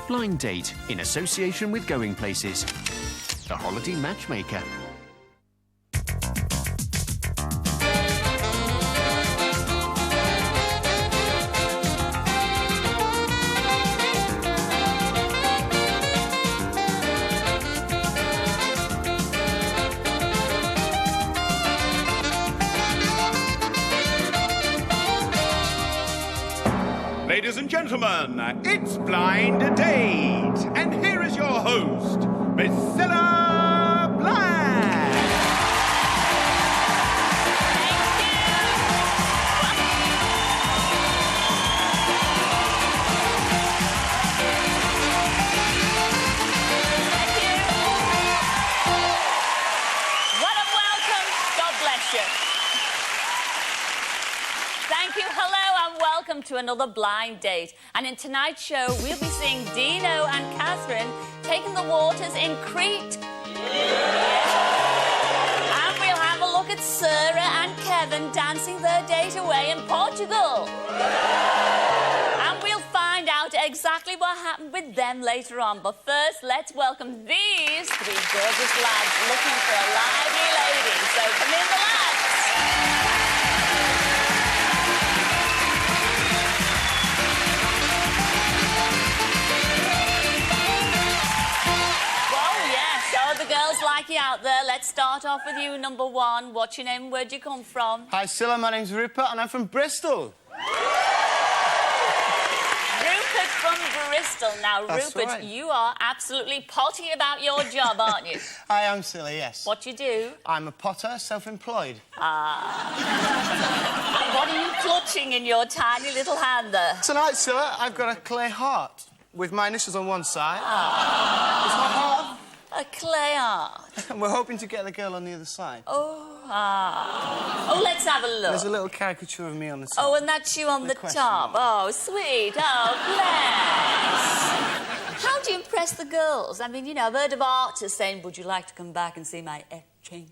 Blind Date in association with Going Places, the holiday matchmaker. Ladies and gentlemen, it's Blind Date, and here is your host, Priscilla Black. Thank you. What a welcome. God bless you. Thank you. Hello and welcome to another Blind Date. And in tonight's show, we'll be seeing Dino and Catherine taking the waters in Crete. And we'll have a look at Sarah and Kevin dancing their date away in Portugal. And we'll find out exactly what happened with them later on. But first, let's welcome these three gorgeous lads looking for a lively lady. So come in, the lads. The girls like you out there. Let's start off with you, number one. What's your name? Where'd you come from? Hi, Scylla. My name's Rupert, and I'm from Bristol. Rupert from Bristol. Now, That's Rupert, right. you are absolutely potty about your job, aren't you? I am, Scylla, yes. What you do? I'm a potter, self-employed. What are you clutching in your tiny little hand there? Tonight, Scylla, I've got a clay heart with my initials on one side. It's my heart. A clay art. And we're hoping to get the girl on the other side. Oh, let's have a look. There's a little caricature of me on the top. Oh, and that's you on the question top. mark. Oh, sweet. Oh, bless. How do you impress the girls? I mean, you know, I've heard of artists saying, would you like to come back and see my etchings?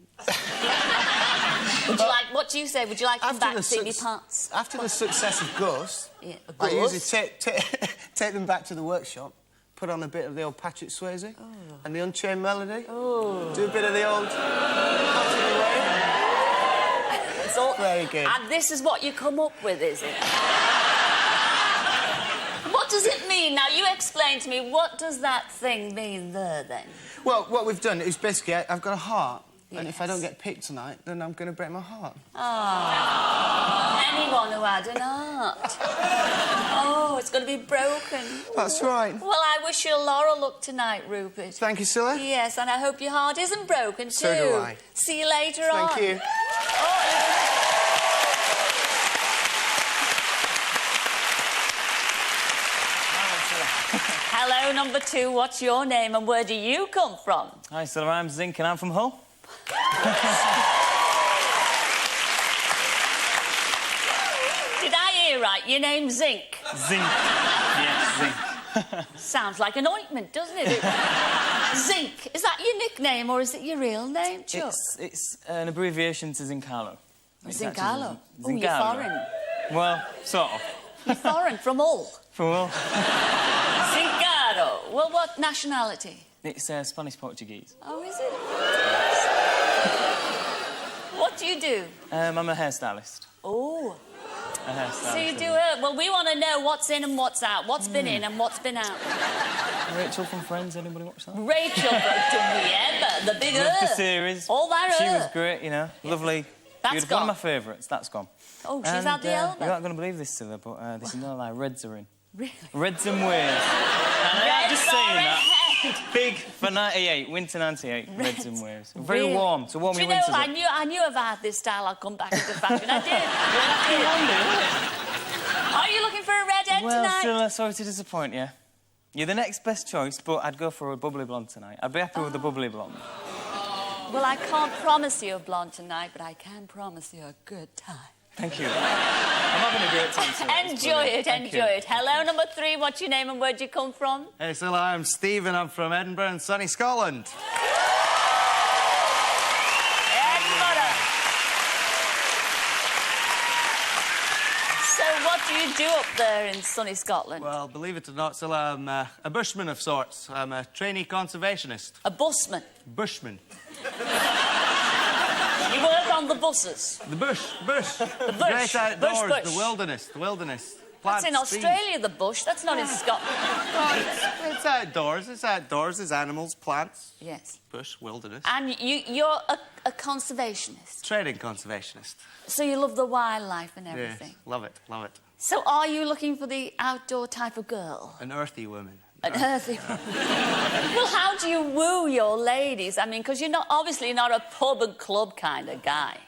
Would you like, what do you say? Would you like to come back and see me parts? After the success of Ghost, Yeah, I usually Ghost? take them back to the workshop, put on a bit of the old Patrick Swayze and the Unchained Melody. Do a bit of the old... It's all... Very good. And this is what you come up with, is it? What does it mean? Now, you explain to me, what does that thing mean there, then? Well, what we've done is basically I've got a heart, and if I Yes. don't get picked tonight, then I'm going to break my heart. Oh, anyone who had an heart. Oh, it's going to be broken. That's right. Well, I wish you a lot of luck tonight, Rupert. Thank you, Scylla. Yes, and I hope your heart isn't broken, too. So do I. See you later on. Thank you. Hello, number two. What's your name and where do you come from? Hi, Scylla, I'm Zinc and I'm from Hull. Did I hear right? Your name's Zinc. Zinc. Yes, Zinc. Sounds like an ointment, doesn't it? Zinc. Is that your nickname or is it your real name, Chuck? It's an abbreviation to Zincalo. It's Zincalo. actually Oh, you're Zincalo. foreign. Well, sort of. You're foreign from Hull. From Hull. Zincado. Well, what nationality? It's Spanish-Portuguese. Oh, is it? What do you do? I'm a hairstylist. Oh. A hairstylist. So you do it. Well, we want to know what's in and what's out. What's been in and what's been out. Rachel from Friends, anybody watch that? Rachel from Ever, the big Loved the her. series. All that She her. was great, you know. Lovely. That's Beautiful. One gone. of my favourites. That's gone. Oh, she's And, had the elbow. You're not going to believe this, Scylla, but this is no lie. Reds are in. Really? Reds and Waves. And I'm just Reds saying are that. ahead. Big for 98, winter 98, Reds and Waves. Very Really? warm, to warm Do your you know, winters up. I knew if I had this style, I'd come back into fashion. I did. Are you looking for a redhead Well, tonight? Scylla, sorry to disappoint you. You're the next best choice, but I'd go for a bubbly blonde tonight. I'd be happy with a bubbly blonde. Well, I can't promise you a blonde tonight, but I can promise you a good time. Thank you. I'm having a great time tonight. It's Enjoy brilliant. it, Thank enjoy you. it. Hello, number three. What's your name and where'd you come from? Hey, Scylla, I'm Stephen. I'm from Edinburgh and sunny Scotland. Edinburgh. So what do you do up there in sunny Scotland? Well, believe it or not, Cilla, I'm a bushman of sorts. I'm a trainee conservationist. A busman. Bushman. You work on the buses. The bush. The bush. Great outdoors, Bush. the wilderness. That's in Plants, trees. Australia, the bush. That's not in Scotland. Oh, it's outdoors. It's outdoors. There's animals, plants. Yes. Bush, wilderness. And you're a conservationist. Training conservationist. So you love the wildlife and Yes, everything. love it, love it. So are you looking for the outdoor type of girl? An earthy woman. An earthy Well, how do you woo your ladies? I mean, because you're obviously not a pub and club kind of guy.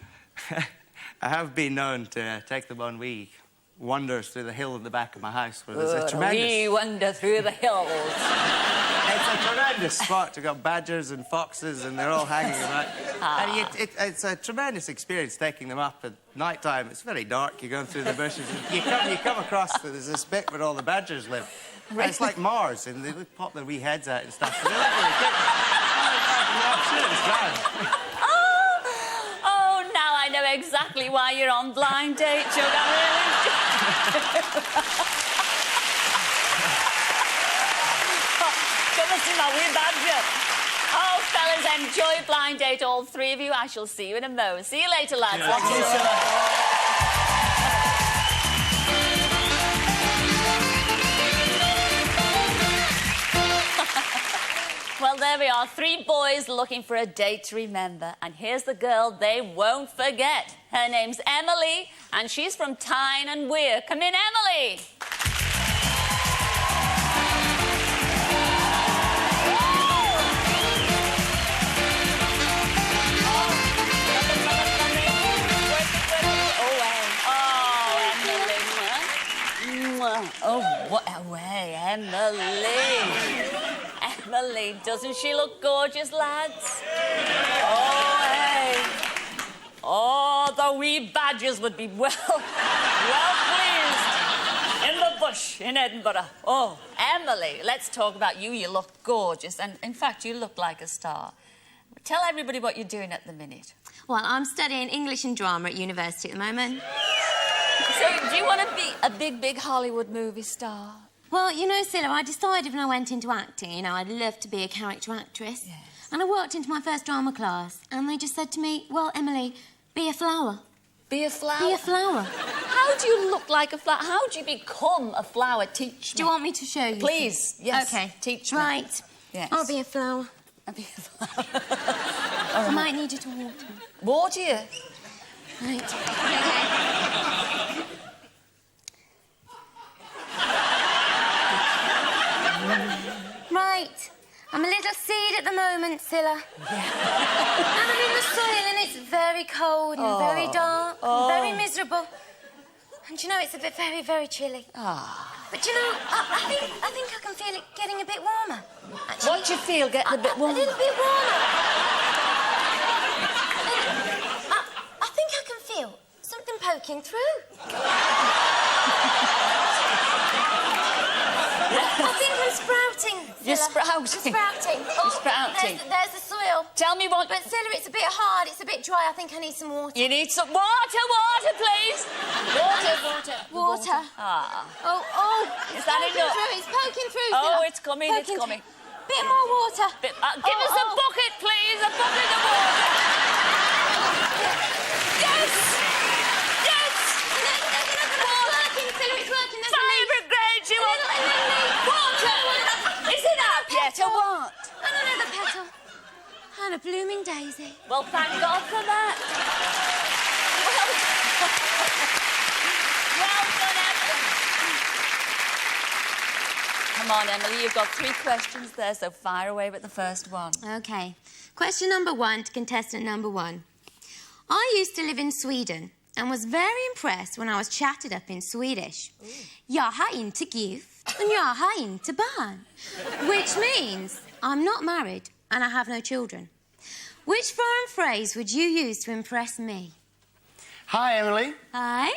I have been known to take them on wee wanders through the hill at the back of my house where there's a tremendous... We wander through the hills. It's a tremendous spot. You've got badgers and foxes and they're all hanging about. And it's a tremendous experience taking them up at night time. It's very dark. You're going through the bushes. You come across, there's this bit where all the badgers live. And it's like Mars, and they pop their wee heads out and stuff. So they look really cute. Oh, now I know exactly why you're on Blind Date, Jug. I really do. Come and see my wee badger. Oh, fellas, enjoy Blind Date, all three of you. I shall see you in a moment. See you later, lads. Well, there we are, three boys looking for a date to remember. And here's the girl they won't forget. Her name's Emily, and she's from Tyne and Weir. Come in, Emily. Oh, what a way, Emily. Emily, doesn't she look gorgeous, lads? Oh, hey. Oh, the wee badgers would be well pleased in the bush in Edinburgh. Oh, Emily, let's talk about you. You look gorgeous, and in fact, you look like a star. Tell everybody what you're doing at the minute. Well, I'm studying English and drama at university at the moment. So, do you want to be a big Hollywood movie star? Well, you know, Cilla, I decided when I went into acting, you know, I'd love to be a character actress. Yes. And I walked into my first drama class, and they just said to me, well, Emily, be a flower. Be a flower? Be a flower. How do you look like a flower? How do you become a flower? Teach me. Do you want me to show you? Please, yes. OK. Teach me. Right. Yes. I'll be a flower. I'll be a flower. I might need you to water me. Water you? Right. OK. Right. I'm a little seed at the moment, Cilla. Yeah. And I'm in the soil and it's very cold and very dark and very miserable. And you know, it's a bit very chilly. But you know, I think I can feel it getting a bit warmer. Actually, What do you feel getting a bit warmer? A little bit warmer. I think I can feel something poking through. I think I'm sprouting. You're Cilla. sprouting. I'm sprouting. You're sprouting. There's the soil. Tell me what... But Cilla, it's a bit hard. It's a bit dry. I think I need some water. You need some water, please. Water. Ah. Oh. Is that enough? It's poking through. Oh, Cilla. it's coming, it's Poking coming. through. Bit more water. Give us a bucket, please. A bucket of water. Yes. It's working. There's Favourite grade, you want. Water. Is it up yet or what? And another petal. And a blooming daisy. Well, thank God for that. Well done, Emily. Come on, Emily, you've got 3 questions there, so fire away with the first one. OK. Question number 1 to contestant number 1. I used to live in Sweden and was very impressed when I was chatted up in Swedish. Jag har inte gift and jag har inte barn. Which means I'm not married and I have no children. Which foreign phrase would you use to impress me? Hi, Emily. Hi.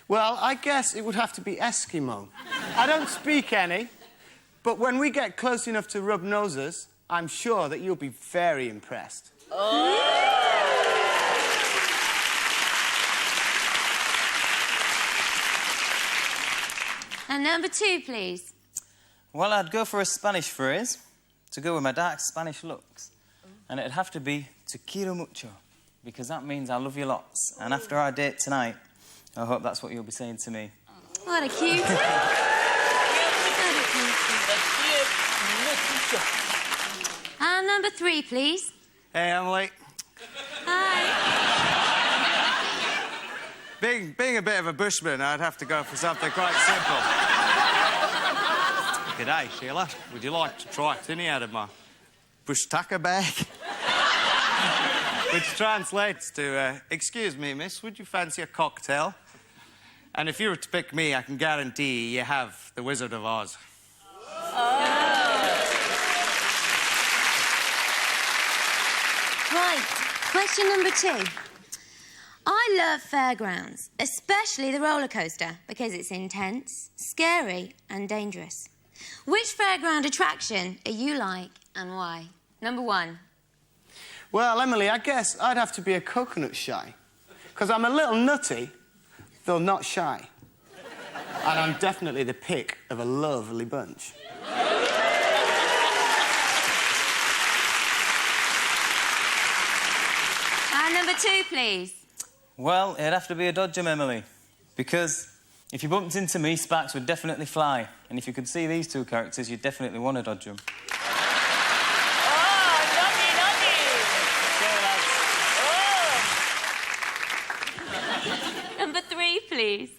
Well, I guess it would have to be Eskimo. I don't speak any, but when we get close enough to rub noses, I'm sure that you'll be very impressed. And number 2, please. Well, I'd go for a Spanish phrase to go with my dark Spanish looks. And it'd have to be te quiero mucho, because that means I love you lots. And after our date tonight, I hope that's what you'll be saying to me. What a cutie. And number 3, please. Hey, Emily. Hi. Being a bit of a bushman, I'd have to go for something quite simple. G'day, Sheila. Would you like to try a tinny out of my bush tucker bag? Which translates to, excuse me, miss, would you fancy a cocktail? And if you were to pick me, I can guarantee you have the Wizard of Oz. Right, question number 2. I love fairgrounds, especially the roller coaster, because it's intense, scary and dangerous. Which fairground attraction are you like and why? Number 1. Well, Emily, I guess I'd have to be a coconut shy. Because I'm a little nutty, though not shy. And I'm definitely the pick of a lovely bunch. And number 2, please. Well, it'd have to be a dodgem, Emily, because if you bumped into me, sparks would definitely fly. And if you could see these 2 characters, you'd definitely want to dodge them. Number 3, please.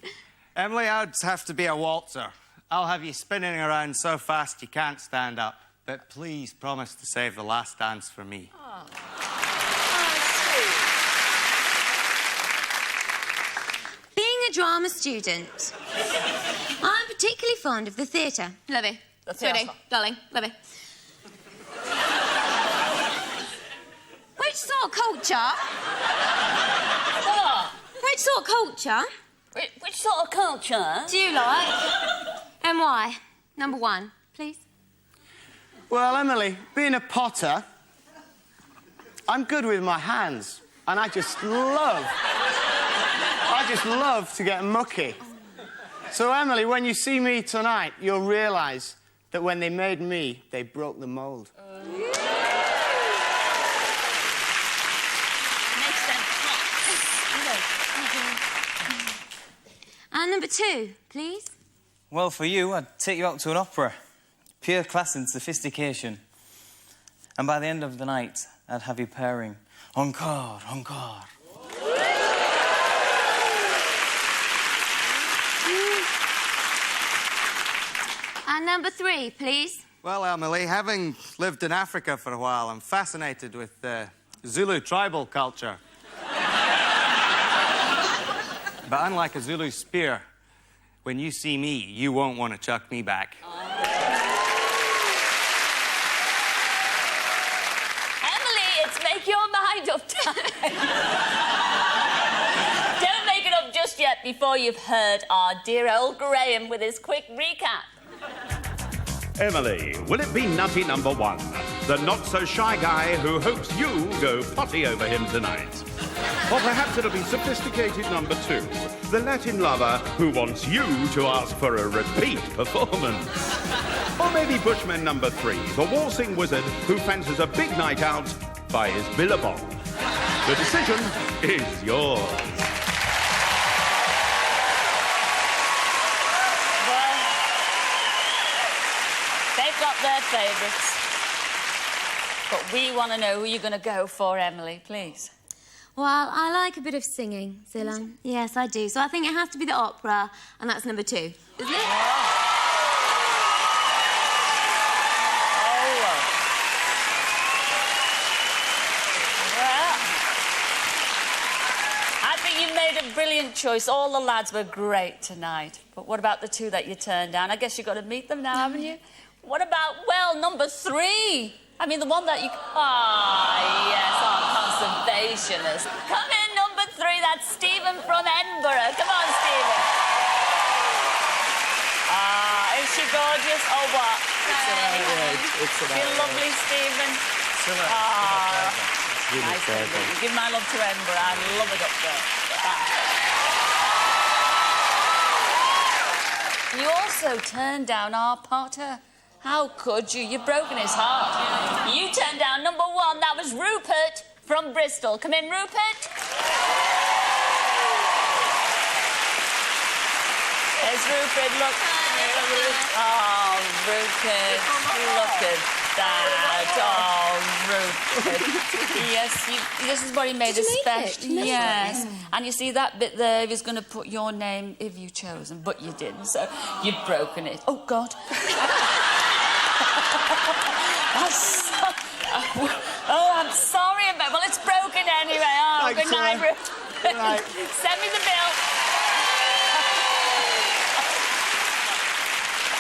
Emily, I'd have to be a waltzer. I'll have you spinning around so fast you can't stand up. But please promise to save the last dance for me. Being a drama student, I'm particularly fond of the theatre. Love it. Sweetie, darling, love it. Which sort of culture? What? Which sort of culture Which sort of culture? do you like? And why? Number 1, please. Well, Emily, being a potter, I'm good with my hands. And I just love to get mucky. So, Emily, when you see me tonight, you'll realise that when they made me, they broke the mould. Makes sense. And number 2, please. Well, for you, I'd take you out to an opera. Pure class and sophistication. And by the end of the night, I'd have you pairing encore, encore. And number 3, please. Well, Emily, having lived in Africa for a while, I'm fascinated with Zulu tribal culture. But unlike a Zulu spear, when you see me, you won't want to chuck me back. Emily, it's make your mind up time. Don't make it up just yet before you've heard our dear old Graham with his quick recap. Emily, will it be nutty number 1? The not-so-shy guy who hopes you go potty over him tonight. Or perhaps it'll be sophisticated number 2. The Latin lover who wants you to ask for a repeat performance. Or maybe Bushman number 3, the waltzing wizard who fancies a big night out by his billabong. The decision is yours. They've got their favourites. But we want to know who you're going to go for, Emily, please. Well, I like a bit of singing, Zilla. Yes, I do. So I think it has to be the opera, and that's number 2, isn't it? I think you made a brilliant choice. All the lads were great tonight. But what about the 2 that you turned down? I guess you've got to meet them now, haven't you? What about, well, number 3? I mean, the one that you... yes, our conservationist. Come in, number 3. That's Stephen from Edinburgh. Come on, Stephen. Is she gorgeous? Oh, what? It's You're lovely, Stephen. Nice to meet you. Give my love to Edinburgh. I love it up there. Bye. You all also turned down our Potter. How could you? You've broken his heart. You turned down number 1. That was Rupert from Bristol. Come in, Rupert. There's Rupert, look. Oh, Rupert, look at that. Oh, Rupert. Yes, this is what he made Did a you make it? special. Yes. And you see that bit there, he was going to put your name if you chosen, but you didn't, so you've broken it. Oh, God. Oh, I'm sorry about... Well, it's broken anyway. Oh, Thanks, good night, Rupert. Right. Send me the bill.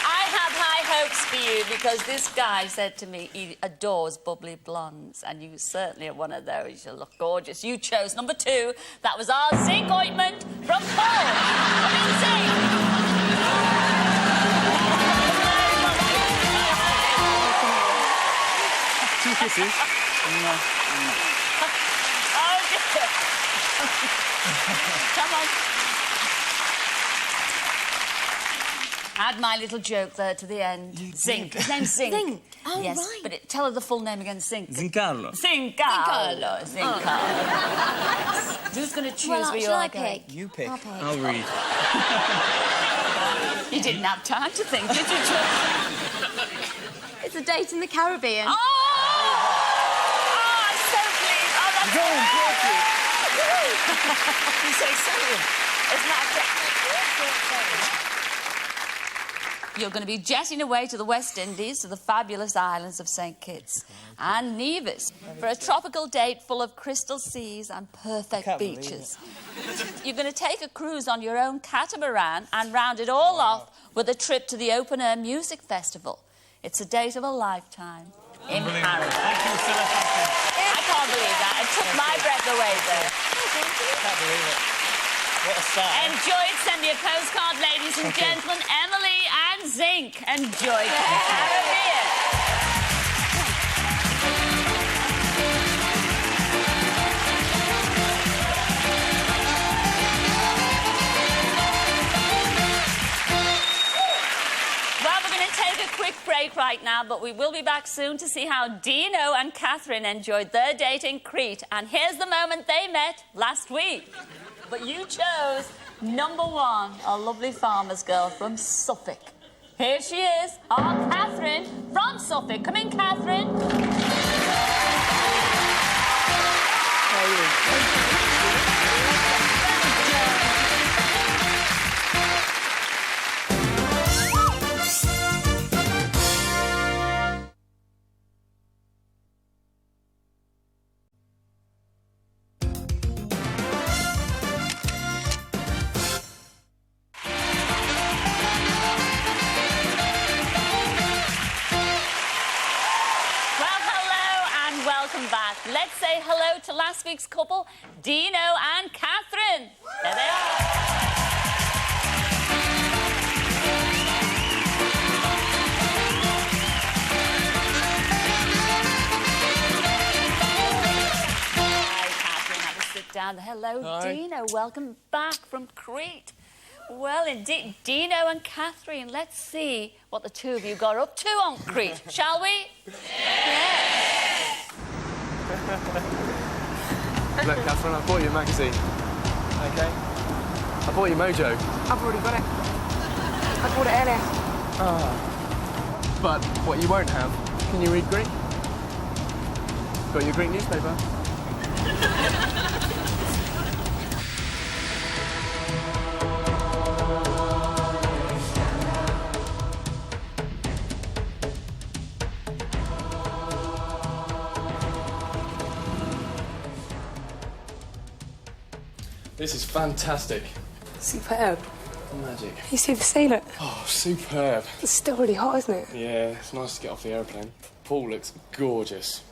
I have high hopes for you because this guy said to me he adores bubbly blondes, and you certainly are one of those. You look gorgeous. You chose number 2. That was our zinc ointment from Paul. Come in, Zinc. 2 kisses. No. Oh, dear. Come on. Add my little joke there to the end. Zinc. His name's Zinc. Zinc. Oh, yes, right. but tell her the full name again, Zinc. Zincarlo. Zincarlo. Zincarlo. Who's going to choose Well, where you shall I are going? pick? You pick. I'll pick. I'll read. You didn't have time to think, did you? It's a date in the Caribbean. Oh! Oh, I'm so pleased. Oh, that's Go on, Georgie. You say so. It's not... You're going to be jetting away to the West Indies, to the fabulous islands of St. Kitts and Nevis for a tropical date full of crystal seas and perfect beaches. You're going to take a cruise on your own catamaran and round it all off with a trip to the open-air music festival. It's a date of a lifetime in Paris. Thank you, I can't believe that. It took my breath away there. Can't believe it. What a start. Enjoy it. Send me a postcard, ladies and gentlemen. Emily and Zinc. Enjoy the Caribbean. Well, we're going to take a quick break right now, but we will be back soon to see how Dino and Catherine enjoyed their date in Crete. And here's the moment they met last week. But you chose number 1, a lovely farmer's girl from Suffolk. Here she is, our Catherine from Suffolk. Come in, Catherine. How are you? Let's say hello to last week's couple, Dino and Catherine. There they are. Hi, Catherine. Have a sit down. Hello, Hi. Dino. Welcome back from Crete. Well, indeed, Dino and Catherine, let's see what the two of you got up to on Crete, shall we? Yes. Look, Catherine, I bought you a magazine. Okay? I bought you Mojo. I've already got it. I bought it earlier. But what you won't have, can you read Greek? Got your Greek newspaper? This is fantastic. Superb. Magic. You see the sea, look. Oh, superb. It's still really hot, isn't it? Yeah, it's nice to get off the aeroplane. Pool looks gorgeous.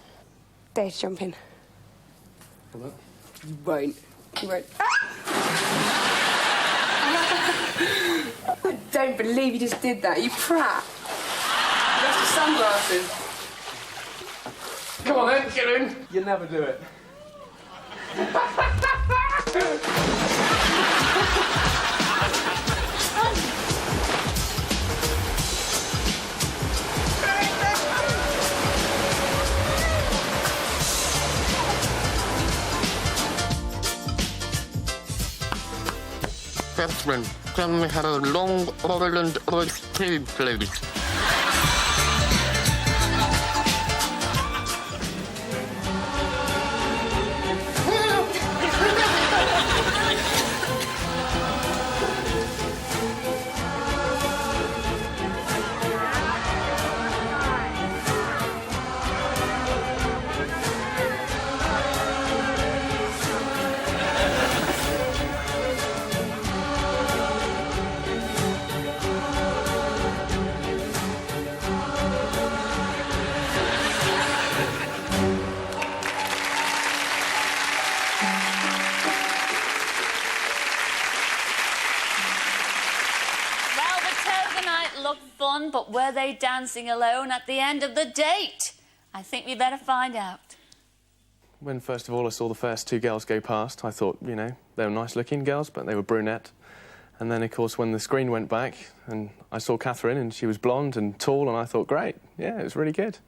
Dare to jump in. What? You won't. You won't. I don't believe you just did that. You prat. You left your sunglasses. Come on then, get in. You never do it. Catherine, tell me how a Long Island ice cream, please. Fun, but were they dancing alone at the end of the date? I think we better find out. When, first of all, I saw the first two girls go past, I thought, you know, they were nice-looking girls, but they were brunette. And then, of course, when the screen went back and I saw Catherine and she was blonde and tall, and I thought, great, yeah, it was really good.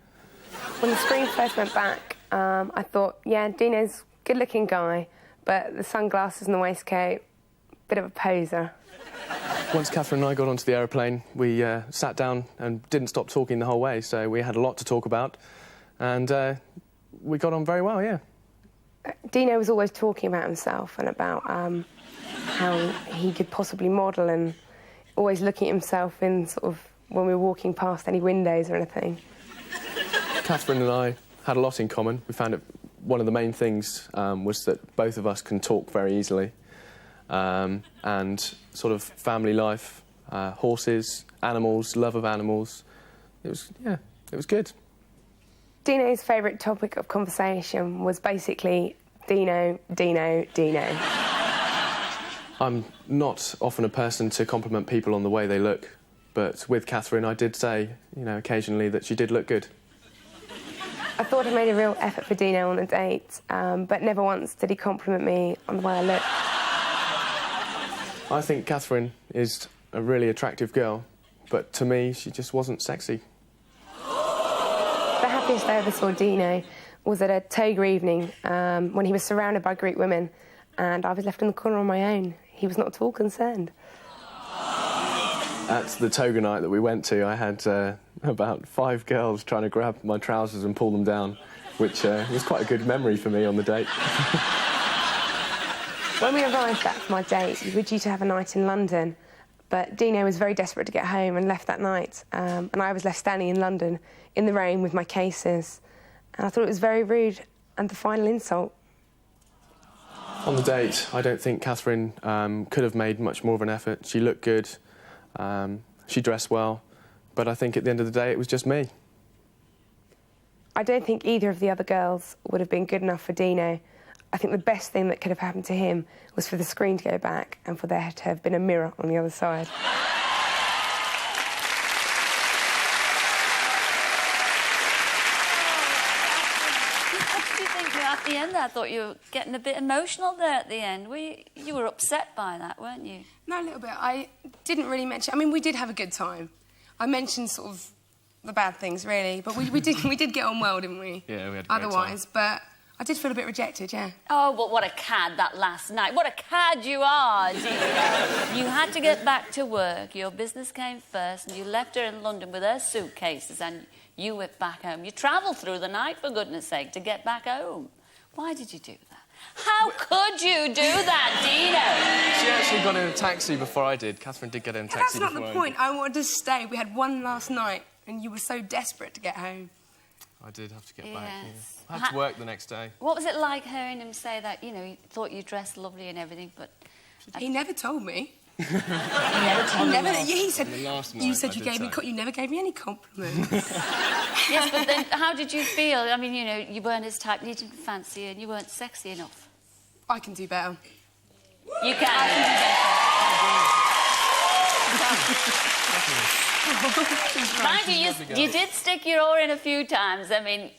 When the screen first went back, I thought, yeah, Dino's a good-looking guy, but the sunglasses and the waistcoat, bit of a poser. Once Catherine and I got onto the aeroplane, we sat down and didn't stop talking the whole way, so we had a lot to talk about, and we got on very well, yeah. Dino was always talking about himself and about how he could possibly model, and always looking at himself in sort of when we were walking past any windows or anything. Catherine and I had a lot in common. We found it one of the main things was that both of us can talk very easily. And sort of family life, horses, animals, love of animals. It was good. Dino's favourite topic of conversation was basically Dino, Dino, Dino. I'm not often a person to compliment people on the way they look, but with Catherine I did say, you know, occasionally that she did look good. I thought I made a real effort for Dino on a date, but never once did he compliment me on the way I looked. I think Catherine is a really attractive girl, but to me, she just wasn't sexy. The happiest I ever saw Dino was at a toga evening when he was surrounded by Greek women and I was left in the corner on my own. He was not at all concerned. At the toga night that we went to, I had about 5 girls trying to grab my trousers and pull them down, which was quite a good memory for me on the date. When we arrived back from our date, we were due to have a night in London, but Dino was very desperate to get home and left that night, and I was left standing in London in the rain with my cases, and I thought it was very rude and the final insult. On the date, I don't think Catherine could have made much more of an effort. She looked good, she dressed well, but I think at the end of the day it was just me. I don't think either of the other girls would have been good enough for Dino. I think the best thing that could have happened to him was for the screen to go back and for there to have been a mirror on the other side. What did you think at the end there? I thought you were getting a bit emotional there at the end. You were upset by that, weren't you? No, a little bit. I didn't really mention... I mean, we did have a good time. I mentioned sort of the bad things, really, but we did get on well, didn't we? Yeah, we had a great Otherwise, time. but... I did feel a bit rejected, yeah. Oh, but what a cad that last night. What a cad you are, Dino. You had to get back to work. Your business came first, and you left her in London with her suitcases, and you went back home. You travelled through the night, for goodness sake, to get back home. Why did you do that? How could you do that, Dino? She actually got in a taxi before I did. Catherine did get in a taxi before I did. That's not the point. I wanted to stay. We had one last night, and you were so desperate to get home. I did have to get back. Yeah. I had to work the next day. What was it like hearing him say that, you know, he thought you dressed lovely and everything, but... He never told me. He never told me. He said, you said you gave me... You never gave me any compliments. Yes, but then how did you feel? I mean, you know, you weren't his type, you didn't fancy you, and you weren't sexy enough. I can do better. You can. I can do better. Mind you did stick your oar in a few times. I mean,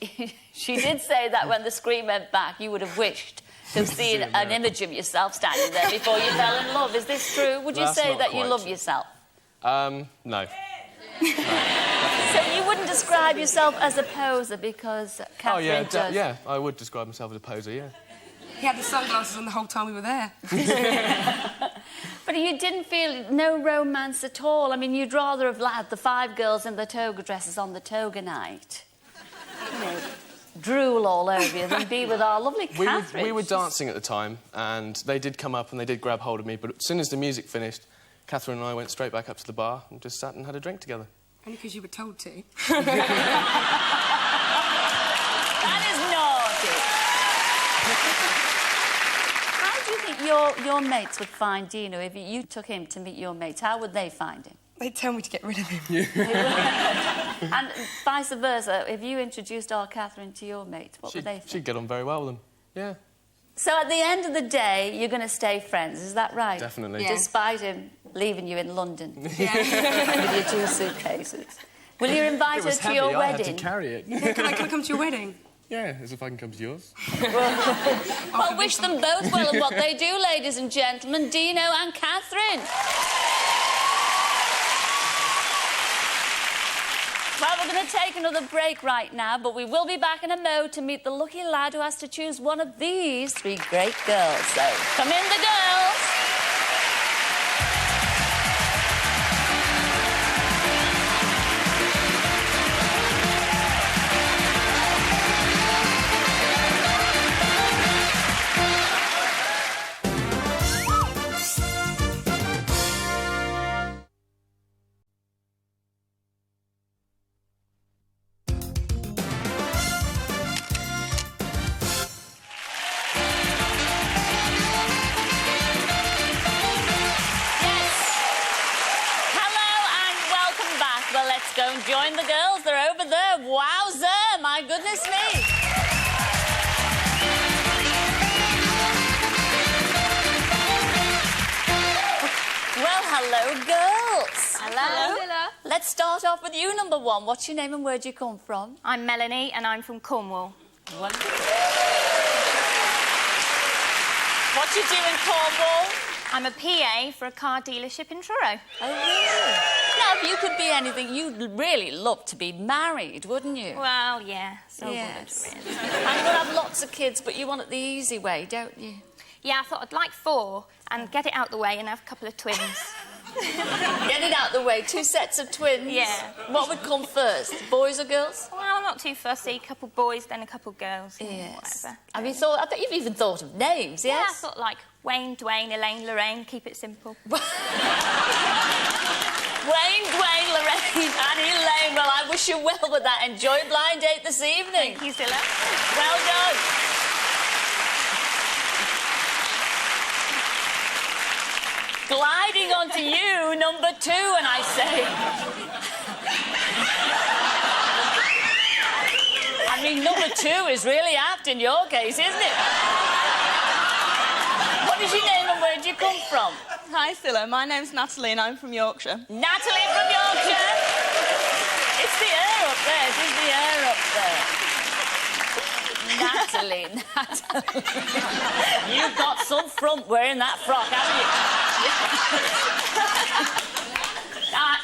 she did say that when the screen went back, you would have wished to have seen an image of yourself standing there before you fell in love. Is this true? Would you say that you love yourself? No. So you wouldn't describe yourself as a poser because Catherine does? Yeah, I would describe myself as a poser, yeah. He had the sunglasses on the whole time we were there. But you didn't feel no romance at all. I mean, you'd rather have had the 5 girls in the toga dresses on the toga night. You know, drool all over you than be with our lovely Catherine. We were dancing at the time, and they did come up and they did grab hold of me, but as soon as the music finished, Catherine and I went straight back up to the bar and just sat and had a drink together. Only because you were told to. That is naughty. How do you think your mates would find Dino if you took him to meet your mates? How would they find him? They'd tell me to get rid of him. And vice versa, if you introduced our Catherine to your mates, what would they think? She'd get on very well with them, yeah. So at the end of the day, you're going to stay friends, is that right? Definitely. Yeah. Despite him leaving you in London. Yeah. With your 2 suitcases. Will you invite her to your I wedding? had to carry it. Yeah, can I come to your wedding? Yeah, as if I can come to yours. Well, wish them both well in what they do, ladies and gentlemen, Dino and Catherine. Well, we're going to take another break right now, but we will be back in a mo to meet the lucky lad who has to choose one of these 3 great girls. So, come in, the girls. Go and join the girls. They're over there. Wowzer! My goodness me. Well, hello, girls. Hello. Let's start off with you, number 1. What's your name and where do you come from? I'm Melanie and I'm from Cornwall. Wonderful. What do you do in Cornwall? I'm a PA for a car dealership in Truro. Oh, really? Now, if you could be anything, you'd really love to be married, wouldn't you? Well, yeah, so yes. would, really. And you want to have lots of kids, but you want it the easy way, don't you? Yeah, I thought I'd like 4 and get it out the way and have a couple of twins. Get it out the way, 2 sets of twins? Yeah. What would come first, boys or girls? Well, I'm not too fussy. A couple boys, then a couple girls. Yes. Whatever. Have you thought... I bet you've even thought of names, yes? Yeah, I thought, like, Wayne, Dwayne, Elaine, Lorraine. Keep it simple. Wayne, Dwayne, Lorraine and Elaine. Well, I wish you well with that. Enjoy blind date this evening. Thank you, Zilla. Well done. Gliding onto you, number 2, and I say... I mean, number 2 is really apt in your case, isn't it? What is your name and where do you come from? Hi, Scylla. My name's Natalie and I'm from Yorkshire. Natalie from Yorkshire. It's the air up there. It is the air up there. Natalie. You've got some front wearing that frock, haven't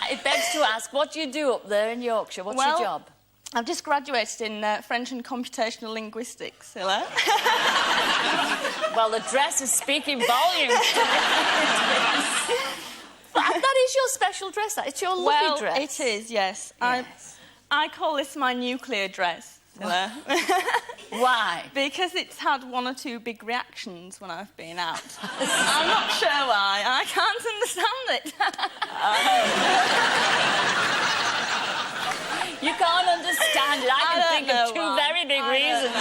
you? It begs to ask, what do you do up there in Yorkshire? What's your job? I've just graduated in French and computational linguistics, Scylla. Well, the dress is speaking volumes. That is your special dress, that. It's your lovely dress. Well, it is, yes. I call this my nuclear dress, Scylla. Why? Because it's had 1 or 2 big reactions when I've been out. I'm not sure why. I can't understand it. You can't understand it. I can think of 2 very big reasons.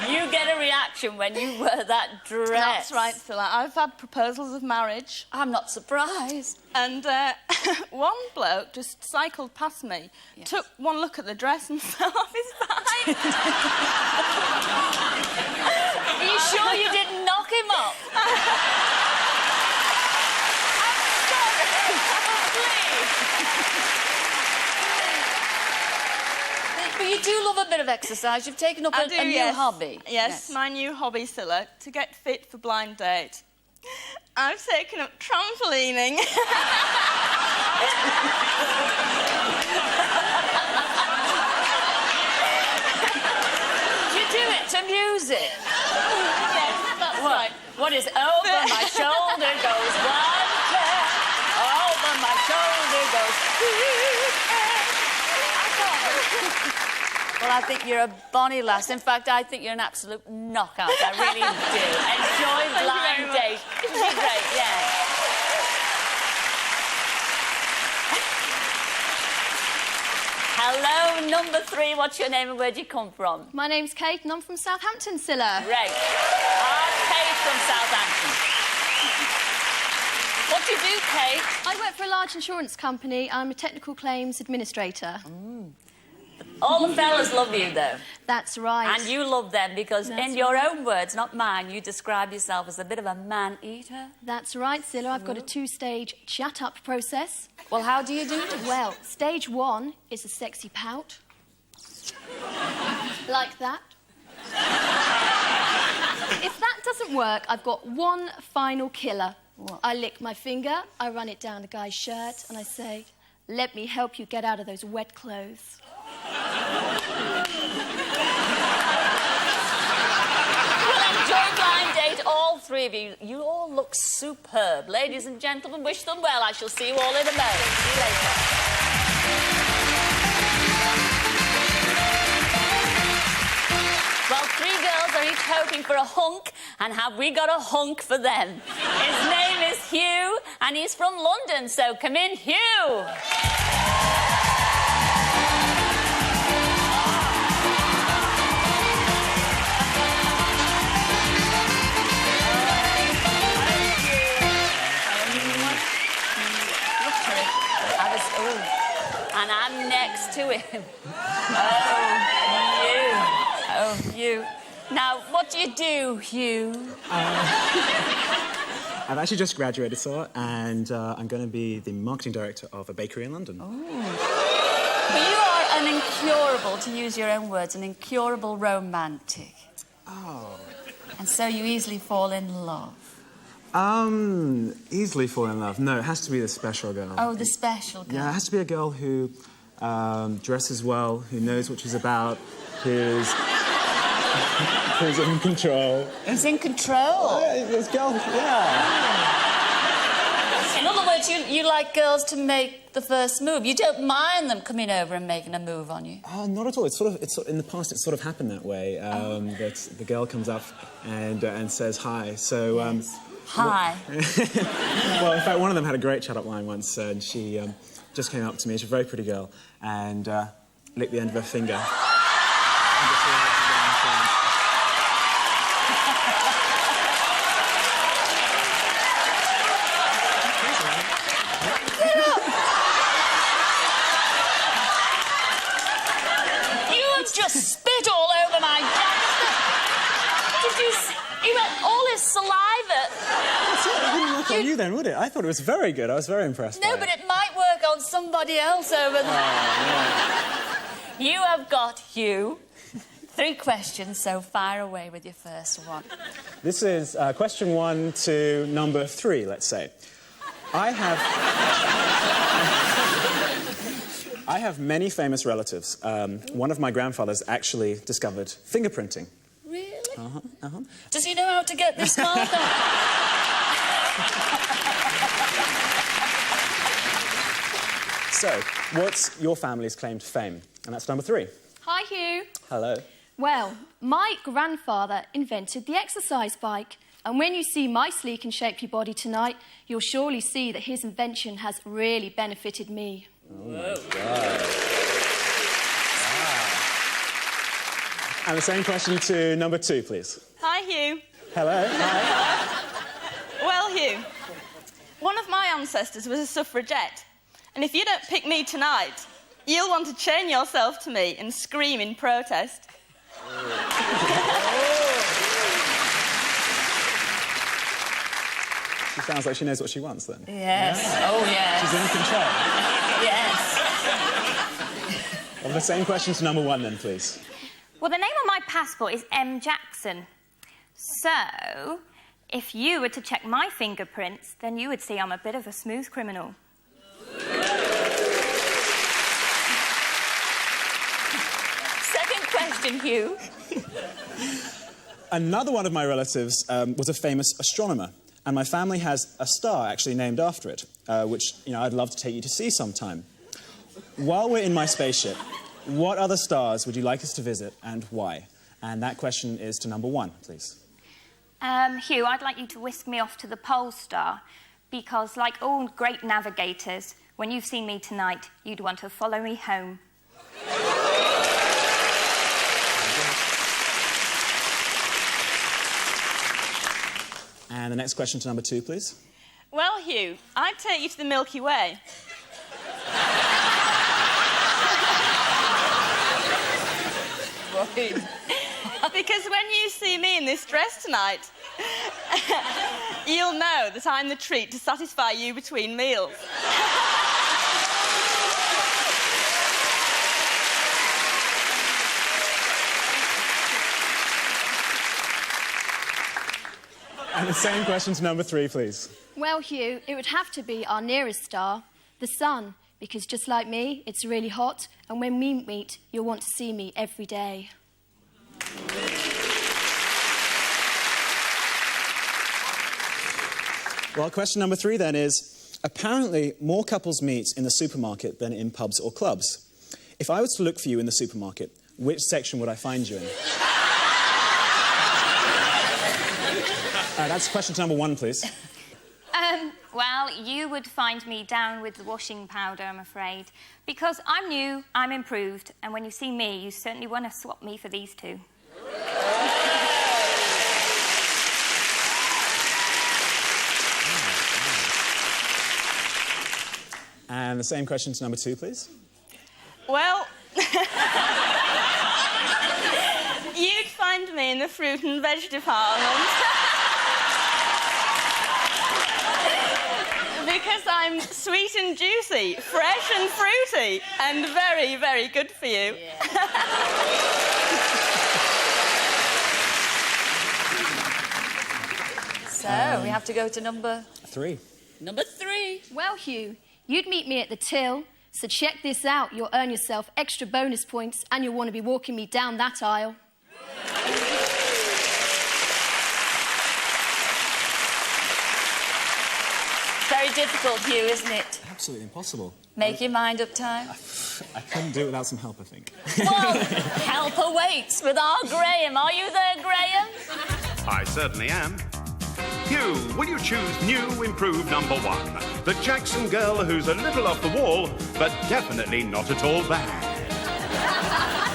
You get a reaction when you wear that dress. That's right, Scylla. I've had proposals of marriage. I'm not surprised. And one bloke just cycled past me, took 1 look at the dress and fell off his bike. Are you sure you didn't knock him up? I'm sorry. Please. But you do love a bit of exercise. You've taken up a new hobby. Yes, my new hobby, Scylla, to get fit for blind date. I've taken up trampolining. You do it to music? Yes, that's right. What is over my shoulder goes one care. Over my shoulder goes two care. Well, I think you're a bonny lass. In fact, I think you're an absolute knockout. I really do. Enjoy Blind Date. Isn't she great? Yeah. Hello, number 3. What's your name and where do you come from? My name's Kate and I'm from Southampton, Scylla. Great. I'm Kate from Southampton. What do you do, Kate? I work for a large insurance company. I'm a technical claims administrator. All the fellas love you, though. That's right. And you love them because, That's in your right. own words, not mine, you describe yourself as a bit of a man-eater. That's right, Scylla. I've got a 2-stage chat-up process. Well, how do you do this? Well, stage 1 is a sexy pout. Like that. If that doesn't work, I've got one final killer. What? I lick my finger, I run it down the guy's shirt, and I say, "Let me help you get out of those wet clothes." Well, enjoy Blind Date, all 3 of you. You all look superb. Ladies and gentlemen, wish them well. I shall see you all in a moment. See you later. Well, 3 girls are each hoping for a hunk, and have we got a hunk for them? His name is Hugh, and he's from London, so come in, Hugh. And I'm next to him. Oh, you. Now, what do you do, Hugh? I've actually just graduated, sir, and I'm going to be the marketing director of a bakery in London. Oh. But you are an incurable, to use your own words, an incurable romantic. Oh. And so you easily fall in love. Easily fall in love. No, it has to be the special girl. Oh, the special girl. Yeah, it has to be a girl who dresses well, who knows what she's about, who's in control. Who's in control? This girl, yeah. In other words, you like girls to make the first move. You don't mind them coming over and making a move on you. Not at all. It's in the past. It's sort of happened that way. That the girl comes up and says hi. So. Yes. Hi. Well, in fact, one of them had a great chat-up line once, and she just came up to me. She's a very pretty girl, and licked the end of her finger. You have just spit all over my jacket. Did you see? He went all his saliva. That's it. It wouldn't work on you then, would it? I thought it was very good. I was very impressed. No, but it might work on somebody else over there. Yeah. You have got, Hugh, 3 questions, so fire away with your first one. This is question 1 to number 3, let's say. I have many famous relatives. One of my grandfathers actually discovered fingerprinting. Really? Uh-huh, uh-huh. Does he know how to get this mark on? So, what's your family's claim to fame? And that's number 3. Hi, Hugh. Hello. Well, my grandfather invented the exercise bike. And when you see my sleek and shapely body tonight, you'll surely see that his invention has really benefited me. Oh, my God. Wow. And the same question to number 2, please. Hi, Hugh. Hello. Hi. Well, Hugh, one of my ancestors was a suffragette. And if you don't pick me tonight, you'll want to chain yourself to me and scream in protest. She sounds like she knows what she wants, then. Yes. Yeah? Oh, yes. She's in control. Yes. Well, the same question to number 1, then, please. Well, the name on my passport is M. Jackson. So, if you were to check my fingerprints, then you would see I'm a bit of a smooth criminal. Second question, Hugh. Another one of my relatives was a famous astronomer, and my family has a star actually named after it, which, you know, I'd love to take you to see sometime. While we're in my spaceship, what other stars would you like us to visit and why? And that question is to number 1, please. Hugh, I'd like you to whisk me off to the Pole Star, because like all great navigators, when you've seen me tonight, you'd want to follow me home. And the next question to number 2, please. Well, Hugh, I'd take you to the Milky Way. Because when you see me in this dress tonight, you'll know that I'm the treat to satisfy you between meals. And the same question to number 3, please. Well, Hugh, it would have to be our nearest star, the sun, because just like me, it's really hot, and when we meet, you'll want to see me every day. Well, question number 3 then is, apparently more couples meet in the supermarket than in pubs or clubs. If I was to look for you in the supermarket, which section would I find you in? That's question to number 1, please. Well, you would find me down with the washing powder, I'm afraid. Because I'm new, I'm improved, and when you see me, you certainly want to swap me for these 2. And the same question to number 2, please. Well, you'd find me in the fruit and veg department. Because I'm sweet and juicy, fresh and fruity, and very, very good for you. So, we have to go to number... 3. Number 3. Well, Hugh, you'd meet me at the till, so check this out. You'll earn yourself extra bonus points, and you'll want to be walking me down that aisle. Very difficult, Hugh, isn't it? Absolutely impossible. Make your mind up time. I couldn't do it without some help, I think. Well, help awaits with our Graham. Are you there, Graham? I certainly am. Hugh, will you choose new, improved number 1? The Jackson girl who's a little off the wall, but definitely not at all bad.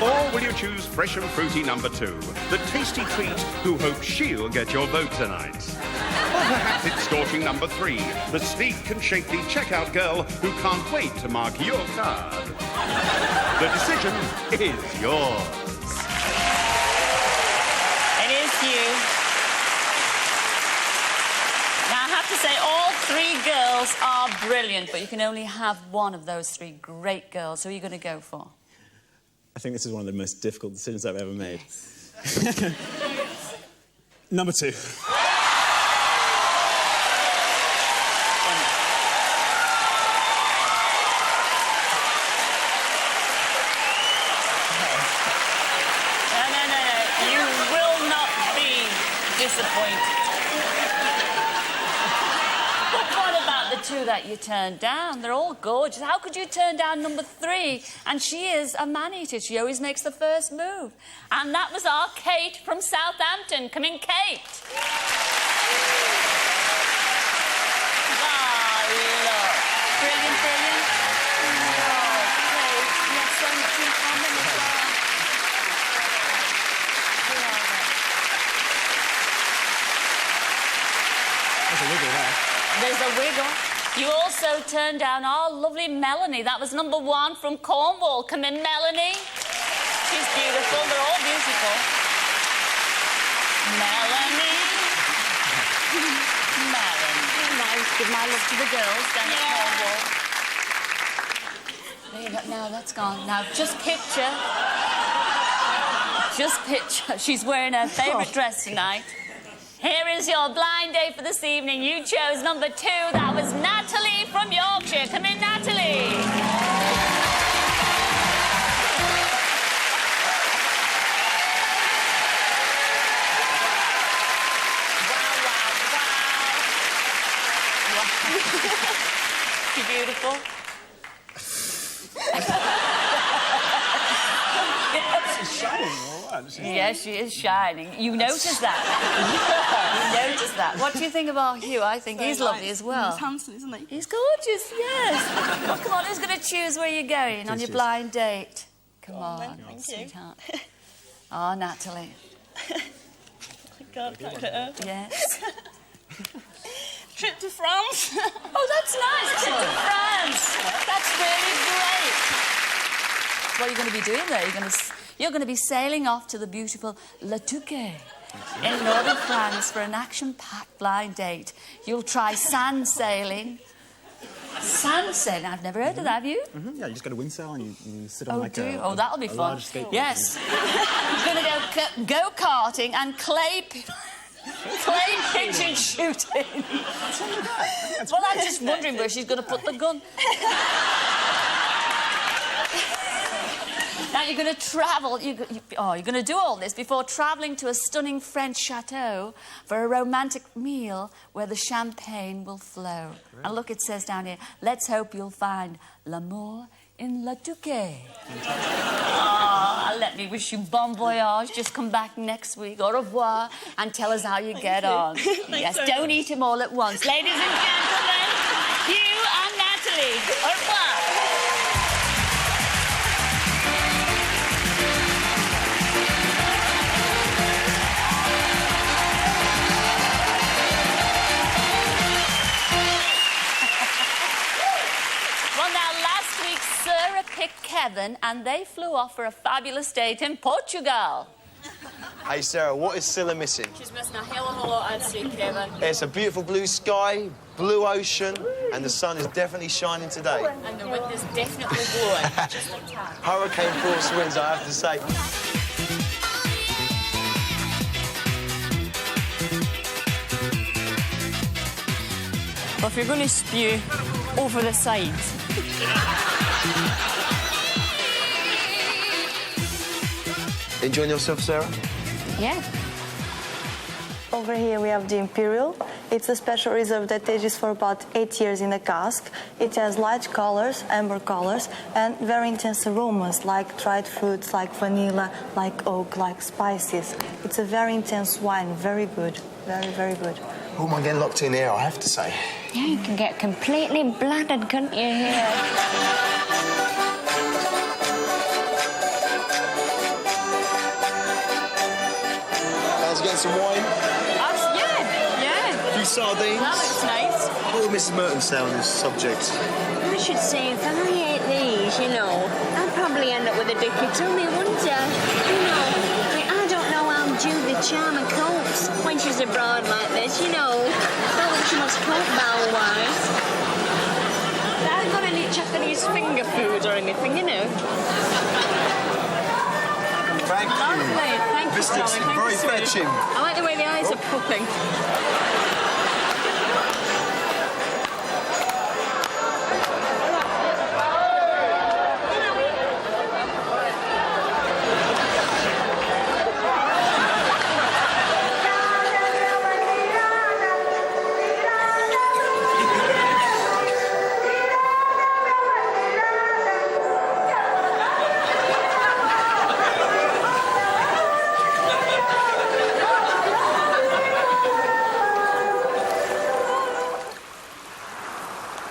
Or will you choose fresh and fruity number 2? The tasty treat who hopes she'll get your vote tonight. Or perhaps it's scorching number 3, the sleek and shapely checkout girl who can't wait to mark your card. The decision is yours. It is Hugh. Now, I have to say, all 3 girls are brilliant, but you can only have one of those 3 great girls. Who are you going to go for? I think this is one of the most difficult decisions I've ever made. Number 2. No. You will not be disappointed. But what about the 2 that you turned down? They're all gorgeous. How could you turn down number 3? And she is a man-eater. She always makes the first move. And that was our Kate from Southampton. Come in, Kate. Ah, look. Brilliant, brilliant. Oh, Kate, you have so much in common as well. There's a wiggle there. There's a wiggle. You also turned down our lovely Melanie. That was number 1 from Cornwall. Come in, Melanie. She's beautiful. They're all beautiful. Melanie. Nice. Give my love to the girls down at Cornwall. There you go. Now that's gone. Now just picture. Just picture. She's wearing her favourite dress tonight. Here is your blind date for this evening. You chose number 2. That was Natalie from Yorkshire. Come in, Natalie. She's beautiful. She's shining all right. Yes, she is shining. You notice that. You notice that. What do you think about Hugh? I think he's lovely as well. He's handsome, isn't he? He's gorgeous, yes. Well, come on, who's going to choose where you're going on your blind date? Come on, Thank you. sweetheart. Oh, Natalie. God, look at her. Yes. Trip to France. Oh, that's nice. Trip to France. That's really great. What are you going to be doing there? You're going to be sailing off to the beautiful Le Touquet in northern France for an action-packed blind date. You'll try sand sailing. Sand sailing? I've never heard of that, have you? Yeah, you just go to windsail and you sit on like Oh, that'll be fun. large skateboard. Yes. You're going to go karting and clay pigeon shooting. Well, I'm just wondering where she's going to put the gun. Now, you're going to travel. You're going to do all this before travelling to a stunning French chateau for a romantic meal where the champagne will flow. And look, it says down here, let's hope you'll find l'amour in Le Touquet. Let me wish you bon voyage. Just come back next week. Au revoir. And tell us how you get on. Yes, don't eat them all at once. Ladies and gentlemen, Hugh and Natalie. Au revoir. Sarah picked Kevin and they flew off for a fabulous date in Portugal. Hey, Sarah, what is Scylla missing? She's missing a hell of a lot, I'd say, Kevin. It's a beautiful blue sky, blue ocean, and the sun is definitely shining today. And the wind is definitely blowing. Just like that. Hurricane force winds, I have to say. Well, if you're going to spew over the sides. Enjoying yourself, Sarah? Yeah. Over here we have the Imperial. It's a special reserve that ages for about 8 years in a cask. It has light colors, amber colors, and very intense aromas like dried fruits, like vanilla, like oak, like spices. It's a very intense wine, very good, very, very good. Oh, I'm getting locked in here, I have to say. Yeah, you can get completely bladdered, couldn't you, here? Let's get some wine. Yeah. A few sardines. That looks nice. What will Mrs. Merton say on this subject? I should say, if I ate these, I'd probably end up with a dicky tummy, wouldn't I? I don't know how Judy Charmer copes when she's abroad like this, Not that she must cope bowel-wise. I haven't got any Japanese finger food or anything, Thank you. Lovely. Thank you, This looks darling. Thank very you, sweetie. fetching. I like the way the eyes are popping.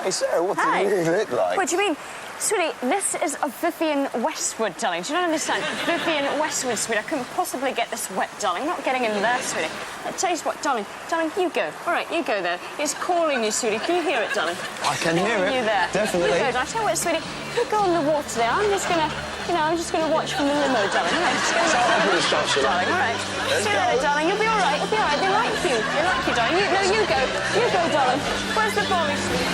Hey, Sarah, what do you look like? What do you mean? Sweetie, this is a Vivian Westwood, darling. Do you not understand? Vivian Westwood, sweetie. I couldn't possibly get this wet, darling. I'm not getting in there, sweetie. I'll tell you what, darling. Darling, you go. All right, you go there. It's calling you, sweetie. Can you hear it, darling? I can hear it. You there. Definitely. You go, darling. I'll tell you what, sweetie. You go on the water there. I'm just gonna, watch from the limo, darling. All right, just go. Darling, all right. See you later, darling. You'll be all right. You'll be all right. They like you. They like you, darling. You go. You go, darling. Where's the bowling, sweetie?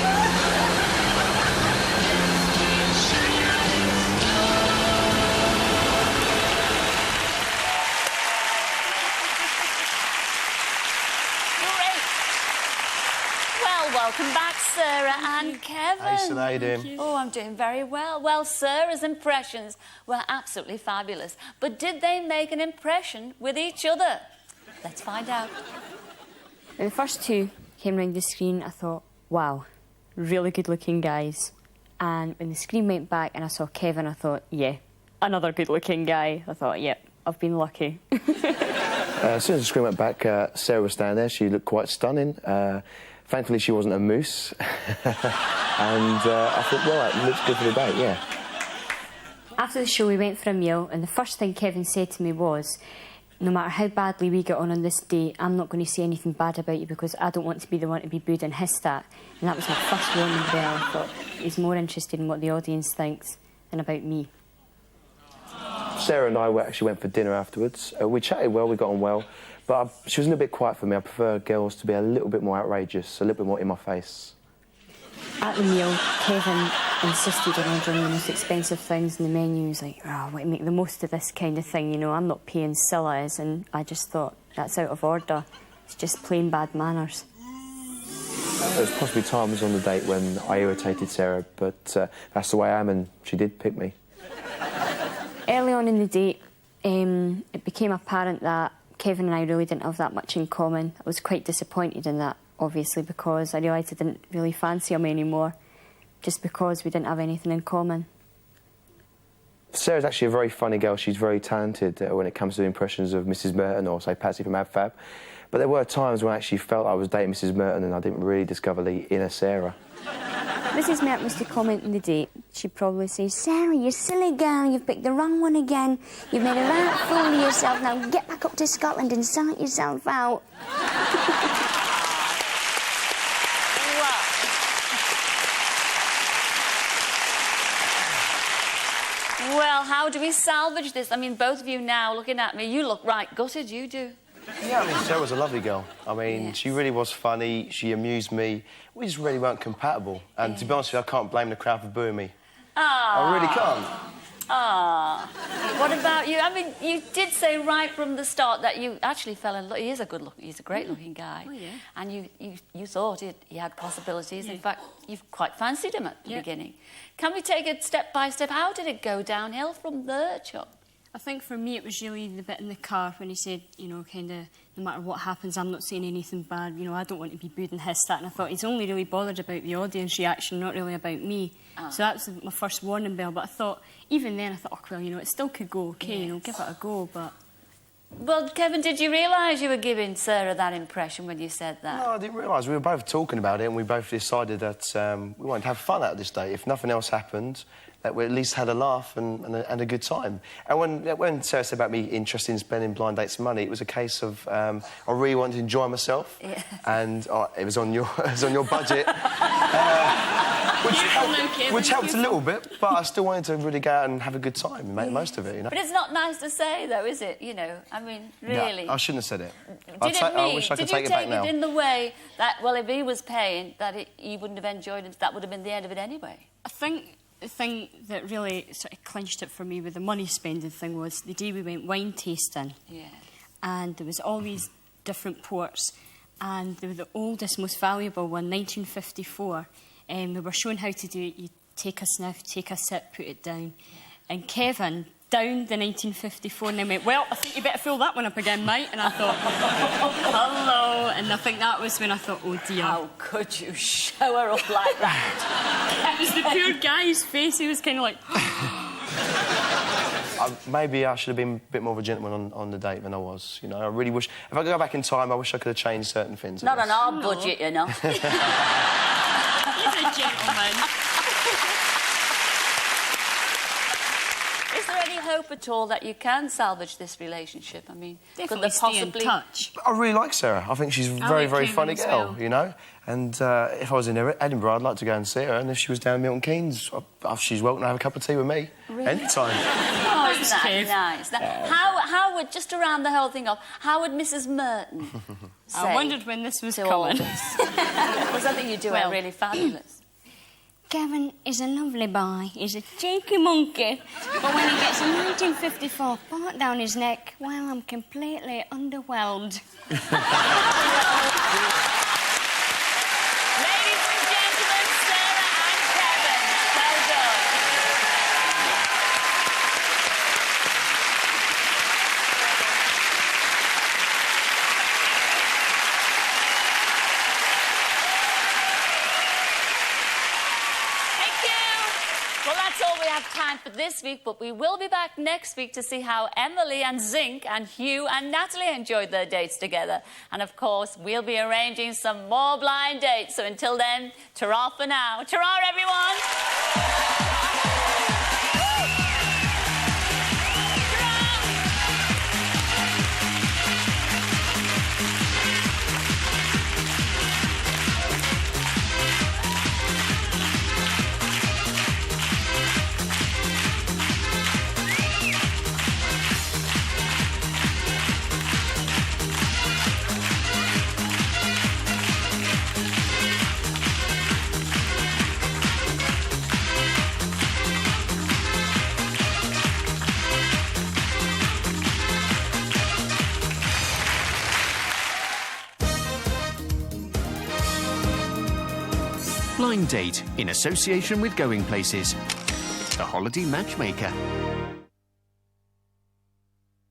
Welcome back, Sarah and Kevin. Hey, Sarah, how you doing? Oh, I'm doing very well. Well, Sarah's impressions were absolutely fabulous. But did they make an impression with each other? Let's find out. When the first two came round the screen, I thought, wow, really good-looking guys. And when the screen went back and I saw Kevin, I thought, yeah, another good-looking guy. I thought, yep, I've been lucky. As soon as the screen went back, Sarah was standing there. She looked quite stunning. Thankfully, she wasn't a moose. And I thought, well, it looks good for the date, yeah. After the show, we went for a meal, and the first thing Kevin said to me was, no matter how badly we get on this date, I'm not going to say anything bad about you because I don't want to be the one to be booed and hissed at. And that was my first warning bell. I thought he's more interested in what the audience thinks than about me. Sarah and I actually went for dinner afterwards. We chatted well, we got on well, but she was a little bit quiet for me. I prefer girls to be a little bit more outrageous, a little bit more in my face. At the meal, Kevin insisted on ordering the most expensive things in the menu. He was like, oh, I want to make the most of this kind of thing, you know, I'm not paying Scylla's. And I just thought, that's out of order. It's just plain bad manners. There was possibly times on the date when I irritated Sarah, but that's the way I am, and she did pick me. Early on in the date, it became apparent that Kevin and I really didn't have that much in common. I was quite disappointed in that, obviously, because I realised I didn't really fancy him anymore, just because we didn't have anything in common. Sarah's actually a very funny girl. She's very talented when it comes to impressions of Mrs. Merton or, say, Patsy from AbFab. But there were times when I actually felt I was dating Mrs. Merton and I didn't really discover the inner Sarah. Mrs. Merton was to comment on the date. She'd probably say, Sarah, you silly girl, you've picked the wrong one again. You've made a right fool of yourself. Now get back up to Scotland and sort yourself out. Well, how do we salvage this? I mean, both of you now looking at me, you look right gutted, you do. Yeah, I mean, Sarah was a lovely girl. I mean, Yes. she really was funny, she amused me. We just really weren't compatible. And to be honest with you, I can't blame the crowd for booing me. I really can't. What about you? I mean, you did say right from the start that you actually fell in love. He is a he's a great-looking guy. Oh, yeah. And you thought he had possibilities. Yeah. In fact, you quite fancied him at the beginning. Can we take it step by step? How did it go downhill from there, Chuck? I think for me it was really the bit in the car when he said, you know, kind of, no matter what happens, I'm not saying anything bad, you know, I don't want to be booed and hissed at. And I thought he's only really bothered about the audience reaction, not really about me. So that was my first warning bell. But I thought, even then, I thought, oh, well, you know, it still could go okay, you know, give it a go, but... Well, Kevin, did you realise you were giving Sarah that impression when you said that? No, I didn't realise. We were both talking about it and we both decided that we wanted to have fun out of this date. If nothing else happened, that we at least had a laugh and a good time. And when Sarah said about me interested in spending blind dates money, it was a case of I really wanted to enjoy myself. Yeah. And it was on your budget. Which helped a little bit, but I still wanted to really go out and have a good time and make the most of it, you know? But it's not nice to say, though, is it? You know, I mean, really. Yeah, I shouldn't have said it. I wish I could take it back now. Did you take it in the way that, well, if he was paying, that he wouldn't have enjoyed it, that would have been the end of it anyway? I think the thing that really sort of clinched it for me with the money spending thing was the day we went wine tasting. Yeah. And there was all these different ports, and they were the oldest, most valuable one, 1954. And we were shown how to do it. You take a sniff, take a sip, put it down. And Kevin downed the 1954 and then went, well, I think you better fill that one up again, mate. And I thought, hello. And I think that was when I thought, oh, dear. How could you show her up like that? It was the poor guy's face. He was kind of like... Maybe I should have been a bit more of a gentleman on the date than I was. You know, I really wish... If I could go back in time, I wish I could have changed certain things. Not on our budget, you know. He's a gentleman. Is there any hope at all that you can salvage this relationship? I mean, Definitely could there possibly... stay in touch. I really like Sarah. I think she's a very, very funny Kevin as girl, well. you know? And if I was in Edinburgh, I'd like to go and see her. And if she was down in Milton Keynes, she's welcome to have a cup of tea with me. Really? Anytime. Oh, isn't that nice? How would, just to round the whole thing off, how would Mrs. Merton say I wondered when this was to all coming. this? Because I think you do it really fabulous. Kevin is a lovely boy. He's a cheeky monkey. But when he gets a 1954 part down his neck, well, I'm completely underwhelmed. Ladies and gentlemen, Sarah and Kevin. Well done. we have time for this week, but we will be back next week to see how Emily and Zinc and Hugh and Natalie enjoyed their dates together. And, of course, we'll be arranging some more blind dates. So until then, ta-ra for now. Ta-ra, everyone! Blind Date in association with Going Places, the holiday matchmaker.